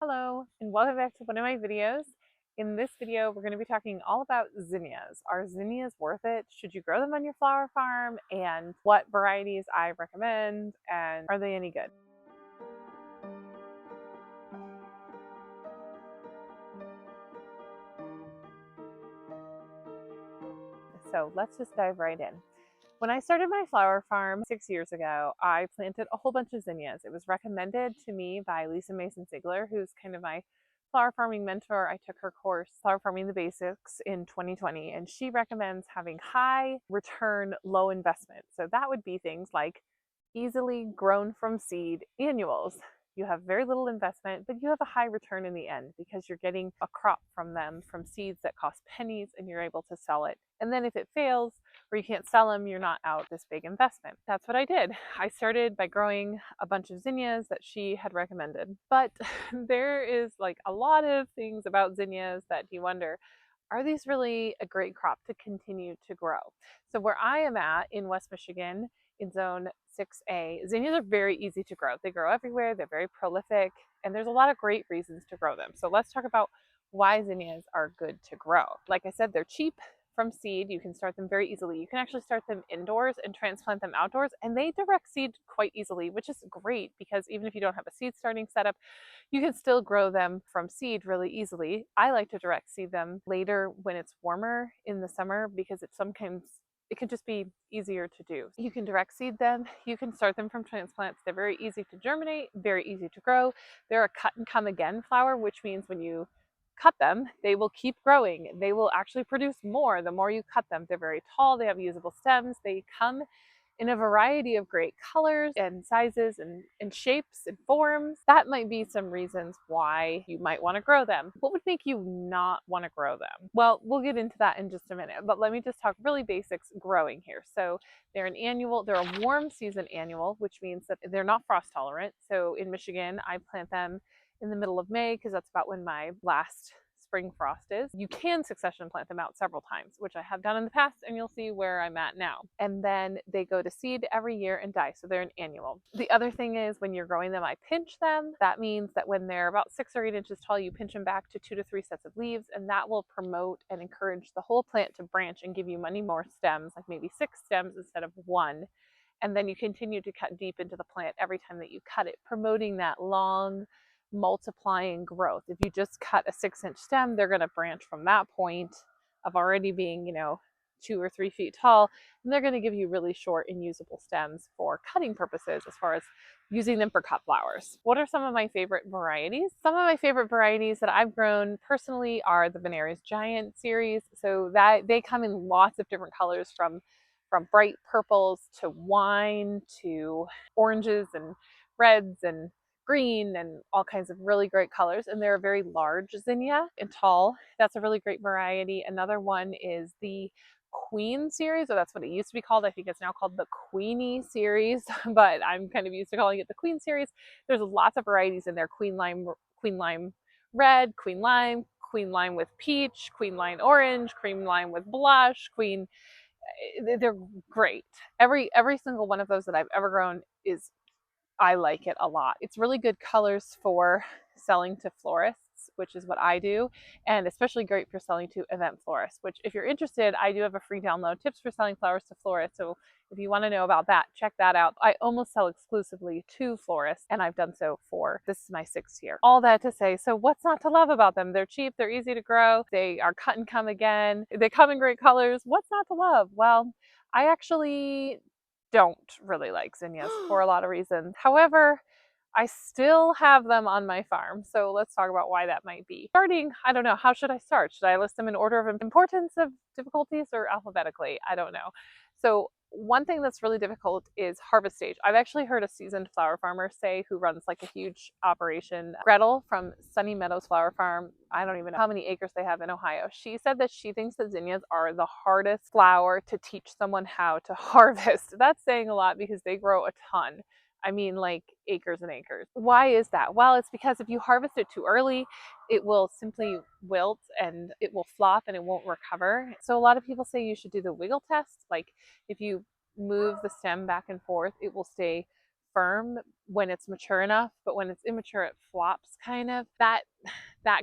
Hello, and welcome back to one of my videos. In this video, we're going to be talking all about zinnias. Are zinnias worth it? Should you grow them on your flower farm? And what varieties I recommend? And are they any good? So let's just dive right in. When I started my flower farm 6 years ago, I planted a whole bunch of zinnias. It was recommended to me by Lisa Mason Sigler, who's kind of my flower farming mentor. I took her course, Flower Farming the Basics, in 2020, and she recommends having high return, low investment. So that would be things like easily grown from seed annuals. You have very little investment, but you have a high return in the end because you're getting a crop from them from seeds that cost pennies and you're able to sell it. And then if it fails or you can't sell them, you're not out this big investment. That's what I did. I started by growing a bunch of zinnias that she had recommended. But there is like a lot of things about zinnias that you wonder, are these really a great crop to continue to grow? So where I am at in West Michigan, in zone 6A, zinnias are very easy to grow. They grow everywhere, they're very prolific, and there's a lot of great reasons to grow them. So let's talk about why zinnias are good to grow. Like I said, they're cheap from seed. You can start them very easily. You can actually start them indoors and transplant them outdoors, and they direct seed quite easily, which is great because even if you don't have a seed starting setup, you can still grow them from seed really easily. I like to direct seed them later when it's warmer in the summer because it can just be easier to do. You can direct seed them, you can start them from transplants. They're very easy to germinate, very easy to grow. They're a cut and come again flower, which means when you cut them, they will keep growing. They will actually produce more the more you cut them. They're very tall, they have usable stems, they come in a variety of great colors and sizes and shapes and forms. That might be some reasons why you might want to grow them. What would make you not want to grow them? Well, we'll get into that in just a minute, but let me just talk really basics growing here. So they're a warm season annual, which means that they're not frost tolerant. So in Michigan, I plant them in the middle of May because that's about when my last spring frost is. You can succession plant them out several times, which I have done in the past, and you'll see where I'm at now. And then they go to seed every year and die, so they're an annual. The other thing is when you're growing them, I pinch them. That means that when they're about 6 or 8 inches tall, you pinch them back to 2 to 3 sets of leaves, and that will promote and encourage the whole plant to branch and give you many more stems, like maybe 6 stems instead of 1. And then you continue to cut deep into the plant every time that you cut it, promoting that long multiplying growth. If you just cut a 6-inch stem, they're going to branch from that point of already being, 2 or 3 feet tall, and they're going to give you really short and usable stems for cutting purposes as far as using them for cut flowers. What are some of my favorite varieties? Some of my favorite varieties that I've grown personally are the Varieties Giant series. So that they come in lots of different colors from bright purples to wine to oranges and reds and green and all kinds of really great colors. And they're a very large zinnia and tall. That's a really great variety. Another one is the Queen series, or that's what it used to be called. I think it's now called the Queenie series, but I'm kind of used to calling it the Queen series. There's lots of varieties in there. Queen lime red, queen lime with peach, queen lime orange, cream lime with blush, queen. They're great. Every single one of those that I've ever grown is, I like it a lot. It's really good colors for selling to florists, which is what I do, and especially great for selling to event florists, which if you're interested, I do have a free download, tips for selling flowers to florists. So if you want to know about that, check that out. I almost sell exclusively to florists, and I've done so for, this is my 6th year. All that to say, so what's not to love about them? They're cheap, they're easy to grow, they are cut and come again, they come in great colors. What's not to love? Well, I actually don't really like zinnias for a lot of reasons. However, I still have them on my farm. So let's talk about why that might be. Starting, I don't know, how should I start? Should I list them in order of importance of difficulties or alphabetically? I don't know. So one thing that's really difficult is harvest stage. I've actually heard a seasoned flower farmer say, who runs like a huge operation, Gretel from Sunny Meadows Flower Farm. I don't even know how many acres they have in Ohio. She said that she thinks that zinnias are the hardest flower to teach someone how to harvest. That's saying a lot because they grow a ton. I mean, like acres and acres. Why is that? Well, it's because if you harvest it too early, it will simply wilt and it will flop and it won't recover. So a lot of people say you should do the wiggle test. Like if you move the stem back and forth, it will stay firm when it's mature enough, but when it's immature, it flops kind of. That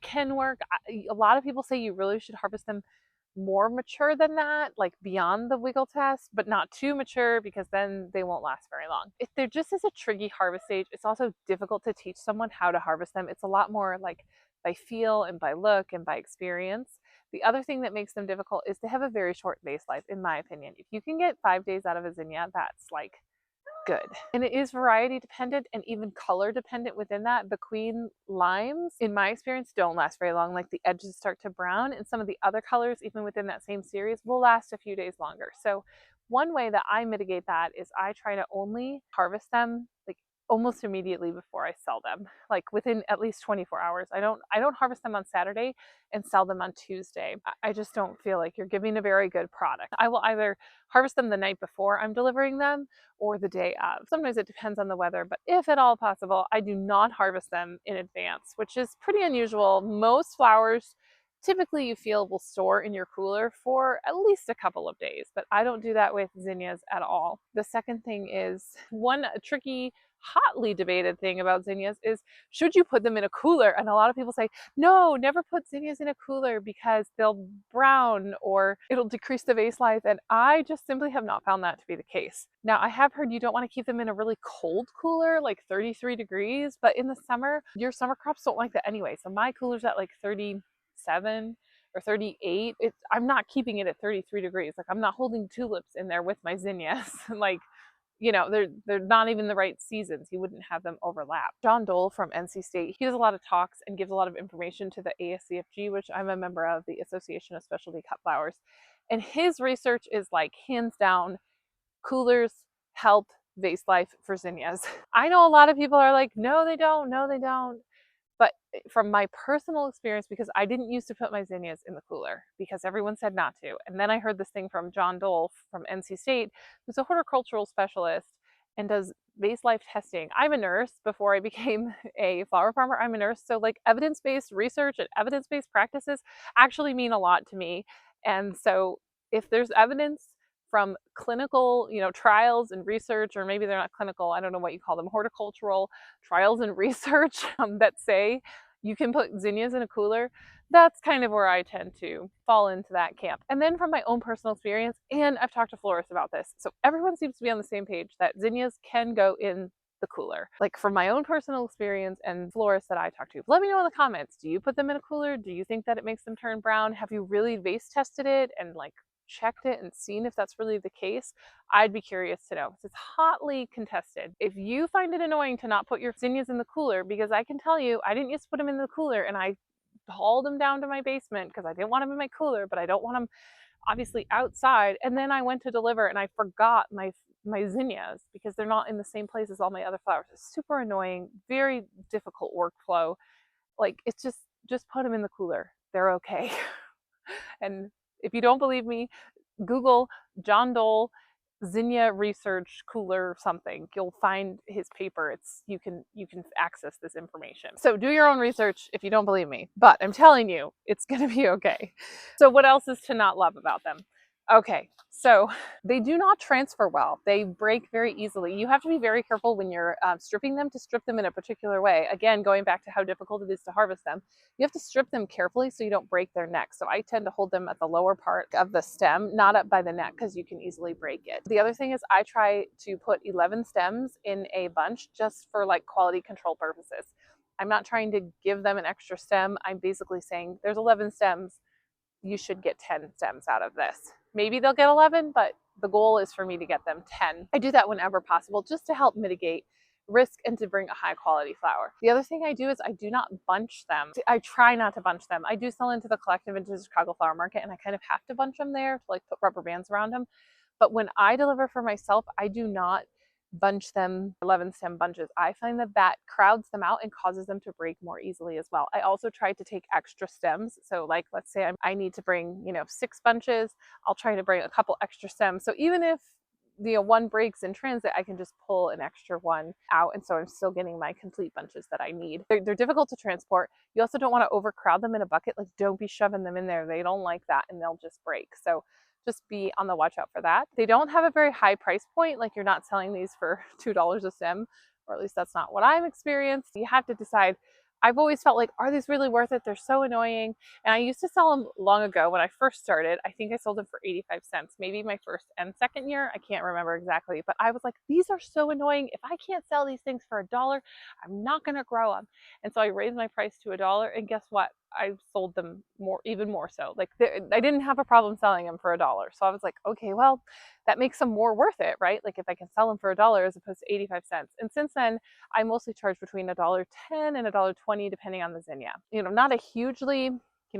can work. A lot of people say you really should harvest them more mature than that, like beyond the wiggle test, but not too mature because then they won't last very long. If there just is a tricky harvest stage, it's also difficult to teach someone how to harvest them. It's a lot more like by feel and by look and by experience. The other thing that makes them difficult is they have a very short base life, in my opinion. If you can get 5 days out of a zinnia, that's like good. And it is variety dependent and even color dependent within that. The queen limes, in my experience, don't last very long. Like the edges start to brown, and some of the other colors, even within that same series, will last a few days longer. So one way that I mitigate that is I try to only harvest them like almost immediately before I sell them, like within at least 24 hours. I don't harvest them on Saturday and sell them on Tuesday. I just don't feel like you're giving a very good product. I will either harvest them the night before I'm delivering them or the day of. Sometimes it depends on the weather, but if at all possible, I do not harvest them in advance, which is pretty unusual. Most flowers typically you feel will store in your cooler for at least a couple of days, but I don't do that with zinnias at all. The second thing is one tricky, hotly debated thing about zinnias is, should you put them in a cooler? And a lot of people say, no, never put zinnias in a cooler because they'll brown or it'll decrease the vase life. And I just simply have not found that to be the case. Now, I have heard you don't want to keep them in a really cold cooler, like 33 degrees, but in the summer, your summer crops don't like that anyway. So my cooler's at like 37 or 38. I'm not keeping it at 33 degrees. Like I'm not holding tulips in there with my zinnias. Like, you know, they're not even the right seasons. You wouldn't have them overlap. John Dole from NC State, he does a lot of talks and gives a lot of information to the ASCFG, which I'm a member of, the Association of Specialty Cut Flowers. And his research is like hands down, coolers help vase life for zinnias. I know a lot of people are like, no, they don't, no, they don't. But from my personal experience, because I didn't used to put my zinnias in the cooler because everyone said not to. And then I heard this thing from John Dole from NC State, who's a horticultural specialist and does vase life testing. I'm a nurse before I became a flower farmer. I'm a nurse. So like evidence-based research and evidence-based practices actually mean a lot to me. And so if there's evidence from clinical, trials and research, or maybe they're not clinical, I don't know what you call them, horticultural trials and research that say you can put zinnias in a cooler, that's kind of where I tend to fall into that camp. And then from my own personal experience, and I've talked to florists about this, so everyone seems to be on the same page that zinnias can go in the cooler. Like from my own personal experience and florists that I talk to, let me know in the comments, do you put them in a cooler? Do you think that it makes them turn brown? Have you really vase tested it and like checked it and seen if that's really the case? I'd be curious to know. It's hotly contested. If you find it annoying to not put your zinnias in the cooler, because I can tell you, I didn't used to put them in the cooler and I hauled them down to my basement because I didn't want them in my cooler, but I don't want them obviously outside. And then I went to deliver and I forgot my zinnias because they're not in the same place as all my other flowers. It's super annoying, very difficult workflow. Like it's just put them in the cooler. They're okay. And if you don't believe me, Google John Dole Zinnia research cooler something. You'll find his paper. You can access this information. So do your own research if you don't believe me. But I'm telling you, it's gonna be okay. So what else is to not love about them? Okay, so they do not transfer well. They break very easily. You have to be very careful when you're stripping them to strip them in a particular way. Again, going back to how difficult it is to harvest them, you have to strip them carefully so you don't break their neck. So I tend to hold them at the lower part of the stem, not up by the neck, because you can easily break it. The other thing is I try to put 11 stems in a bunch just for like quality control purposes. I'm not trying to give them an extra stem. I'm basically saying there's 11 stems. You should get 10 stems out of this. Maybe they'll get 11, but the goal is for me to get them 10. I do that whenever possible just to help mitigate risk and to bring a high quality flower. The other thing I do is I do not bunch them. I try not to bunch them. I do sell into the collective into the Chicago Flower Market and I kind of have to bunch them there to like put rubber bands around them. But when I deliver for myself, I do not bunch them 11 stem bunches. I find that crowds them out and causes them to break more easily as well. I also try to take extra stems. So like, let's say I need to bring, 6 bunches, I'll try to bring a couple extra stems. So even if one breaks in transit, I can just pull an extra one out. And so I'm still getting my complete bunches that I need. They're difficult to transport. You also don't want to overcrowd them in a bucket. Like don't be shoving them in there. They don't like that and they'll just break. So just be on the watch out for that. They don't have a very high price point, like you're not selling these for $2 a stem, or at least that's not what I've experienced. You have to decide. I've always felt like, are these really worth it? They're so annoying. And I used to sell them long ago when I first started. I think I sold them for 85 cents, maybe my first and second year. I can't remember exactly, but I was like, these are so annoying. If I can't sell these things for $1, I'm not going to grow them. And so I raised my price to $1, and guess what? I sold them more, even more so. Like I didn't have a problem selling them for $1. So I was like, okay, well, that makes them more worth it, right? Like if I can sell them for $1 as opposed to 85 cents. And since then, I mostly charge between $1.10 and $1.20, depending on the zinnia. You know, not a hugely,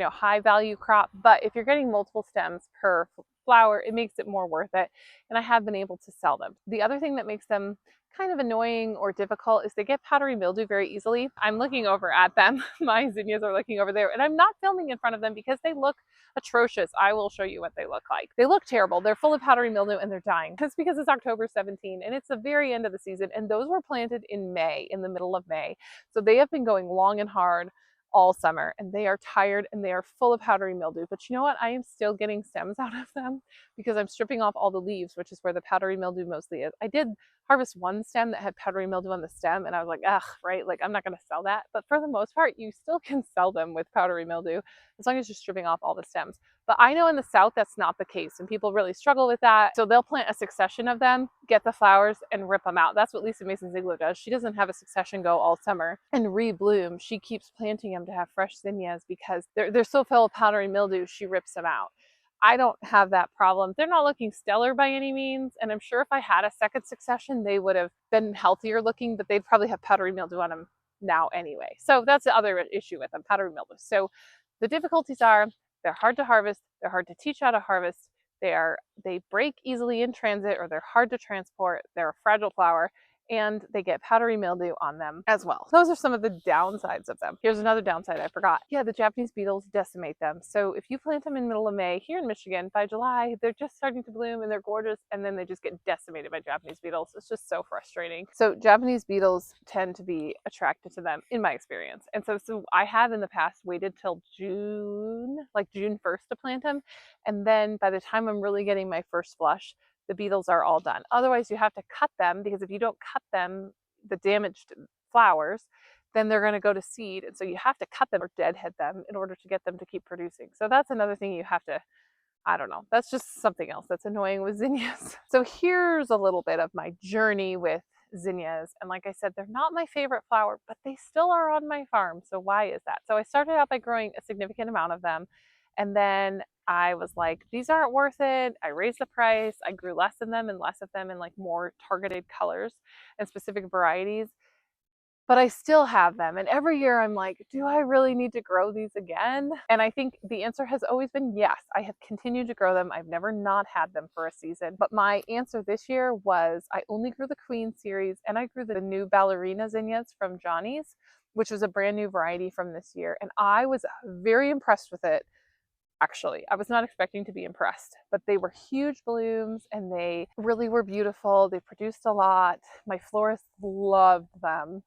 high value crop, but if you're getting multiple stems per flower, it makes it more worth it. And I have been able to sell them. The other thing that makes them kind of annoying or difficult is they get powdery mildew very easily. I'm looking over at them. My zinnias are looking over there, and I'm not filming in front of them because they look atrocious. I will show you what they look like. They look terrible. They're full of powdery mildew and they're dying. That's because it's October 17 and it's the very end of the season, and those were planted in May, in the middle of May. So they have been going long and hard all summer, and they are tired and they are full of powdery mildew. But you know what? I am still getting stems out of them because I'm stripping off all the leaves, which is where the powdery mildew mostly is. I did harvest one stem that had powdery mildew on the stem, and I was like, ugh, right? Like, I'm not going to sell that. But for the most part, you still can sell them with powdery mildew as long as you're stripping off all the stems. But I know in the South, that's not the case, and people really struggle with that. So they'll plant a succession of them, get the flowers, and rip them out. That's what Lisa Mason Ziegler does. She doesn't have a succession go all summer and rebloom. She keeps planting them to have fresh zinnias because they're so full of powdery mildew, she rips them out. I don't have that problem. They're not looking stellar by any means, and I'm sure if I had a second succession, they would have been healthier looking, but they'd probably have powdery mildew on them now anyway. So that's the other issue with them, powdery mildew. So the difficulties are they're hard to harvest, they're hard to teach how to harvest, they break easily in transit, or they're hard to transport, they're a fragile flower, and they get powdery mildew on them as well. Those are some of the downsides of them. Here's another downside I forgot. Yeah, the Japanese beetles decimate them. So if you plant them in the middle of May here in Michigan, by July, they're just starting to bloom and they're gorgeous, and then they just get decimated by Japanese beetles. It's just so frustrating. So Japanese beetles tend to be attracted to them in my experience. And so I have in the past waited till June, like June 1st to plant them. And then by the time I'm really getting my first flush, the beetles are all done. Otherwise, you have to cut them, because if you don't cut them, the damaged flowers, then they're going to go to seed. And so you have to cut them or deadhead them in order to get them to keep producing. So that's another thing you have to, I don't know, that's just something else that's annoying with zinnias. So here's a little bit of my journey with zinnias. And like I said, they're not my favorite flower, but they still are on my farm. So why is that? So I started out by growing a significant amount of them. And then I was like, these aren't worth it. I raised the price. I grew less of them and less of them in like more targeted colors and specific varieties. But I still have them. And every year I'm like, do I really need to grow these again? And I think the answer has always been yes. I have continued to grow them. I've never not had them for a season. But my answer this year was I only grew the Queen series, and I grew the new ballerina zinnias from Johnny's, which was a brand new variety from this year. And I was very impressed with it. Actually, I was not expecting to be impressed, but they were huge blooms and they really were beautiful. They produced a lot. My florists loved them,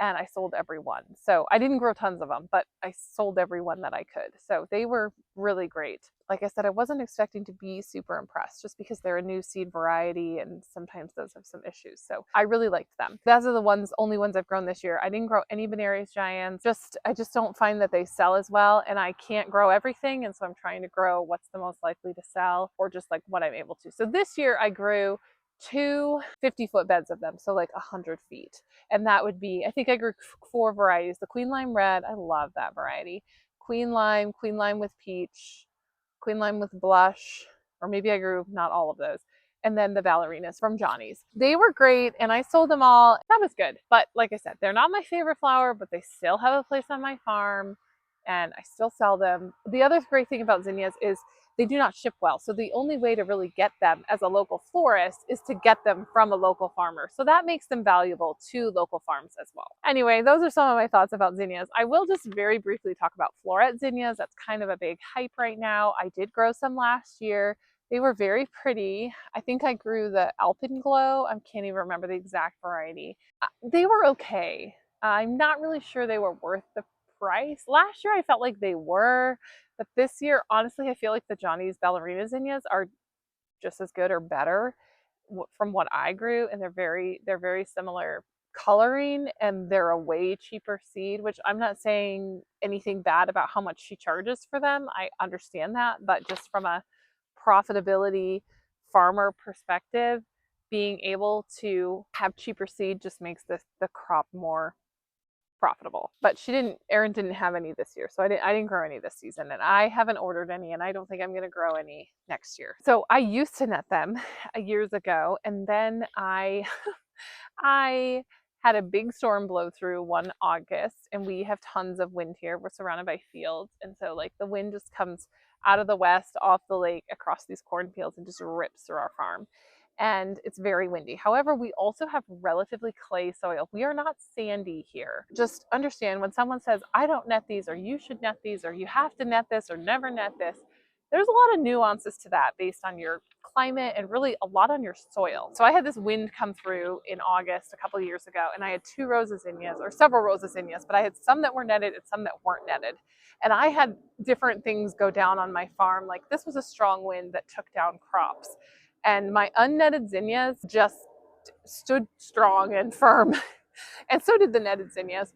and I sold every one. So I didn't grow tons of them, but I sold every one that I could. So they were really great. Like I said, I wasn't expecting to be super impressed just because they're a new seed variety and sometimes those have some issues. So I really liked them. Those are the only ones I've grown this year. I didn't grow any Benares giants. I just don't find that they sell as well, and I can't grow everything. And so I'm trying to grow what's the most likely to sell, or just like what I'm able to. So this year I grew two 50-foot beds of them, so like 100 feet. And that would be, I think I grew 4 varieties. The Queen Lime Red, I love that variety. Queen Lime with peach, Queen Lime with blush, or maybe I grew not all of those. And then the ballerinas from Johnny's. They were great, and I sold them all. That was good. But like I said, they're not my favorite flower, but they still have a place on my farm, and I still sell them. The other great thing about zinnias is they do not ship well. So the only way to really get them as a local florist is to get them from a local farmer. So that makes them valuable to local farms as well. Anyway, those are some of my thoughts about zinnias. I will just very briefly talk about floret zinnias. That's kind of a big hype right now. I did grow some last year. They were very pretty. I think I grew the Alpenglow. I can't even remember the exact variety. They were okay. I'm not really sure they were worth the price. Last year I felt like they were, but this year, honestly, I feel like the Johnny's ballerina zinnias are just as good or better from what I grew, and they're very similar coloring, and they're a way cheaper seed, which I'm not saying anything bad about how much she charges for them. I understand that, but just from a profitability farmer perspective, being able to have cheaper seed just makes the crop more profitable. But Erin didn't have any this year, so I didn't grow any this season, and I haven't ordered any, and I don't think I'm going to grow any next year. So I used to net them years ago, and then I had a big storm blow through one August, and we have tons of wind here. We're surrounded by fields, and so like the wind just comes out of the west off the lake across these cornfields and just rips through our farm. And it's very windy. However, we also have relatively clay soil. We are not sandy here. Just understand when someone says, I don't net these, or you should net these, or you have to net this, or never net this, there's a lot of nuances to that based on your climate and really a lot on your soil. So I had this wind come through in August a couple of years ago, and I had 2 rows of zinnias, or several rows of zinnias, but I had some that were netted and some that weren't netted. And I had different things go down on my farm. Like this was a strong wind that took down crops. And my unnetted zinnias just stood strong and firm. And so did the netted zinnias.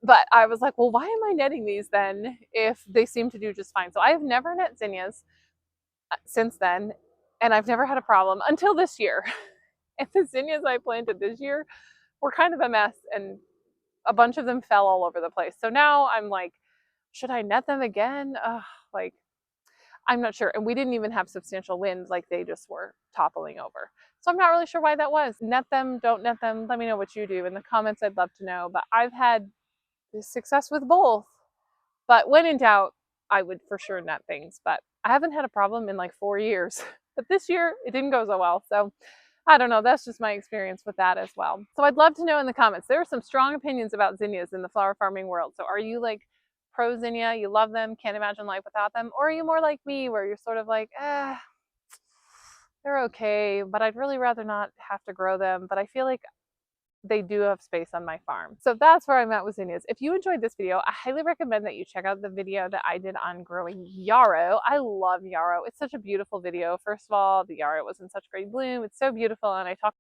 But I was like, well, why am I netting these then if they seem to do just fine? So I have never net zinnias since then, and I've never had a problem until this year. And the zinnias I planted this year were kind of a mess, and a bunch of them fell all over the place. So now I'm like, should I net them again? Like, I'm not sure. And we didn't even have substantial wind, like they just were toppling over. So I'm not really sure why that was. Net them, don't net them. Let me know what you do in the comments. I'd love to know. But I've had success with both. But when in doubt, I would for sure net things. But I haven't had a problem in like 4 years. But this year, it didn't go so well. So I don't know. That's just my experience with that as well. So I'd love to know in the comments. There are some strong opinions about zinnias in the flower farming world. So are you like pro zinnia? You love them, can't imagine life without them? Or are you more like me where you're sort of like, they're okay, but I'd really rather not have to grow them. But I feel like they do have space on my farm. So that's where I'm at with zinnias. If you enjoyed this video, I highly recommend that you check out the video that I did on growing yarrow. I love yarrow. It's such a beautiful video. First of all, the yarrow was in such great bloom. It's so beautiful. And I talked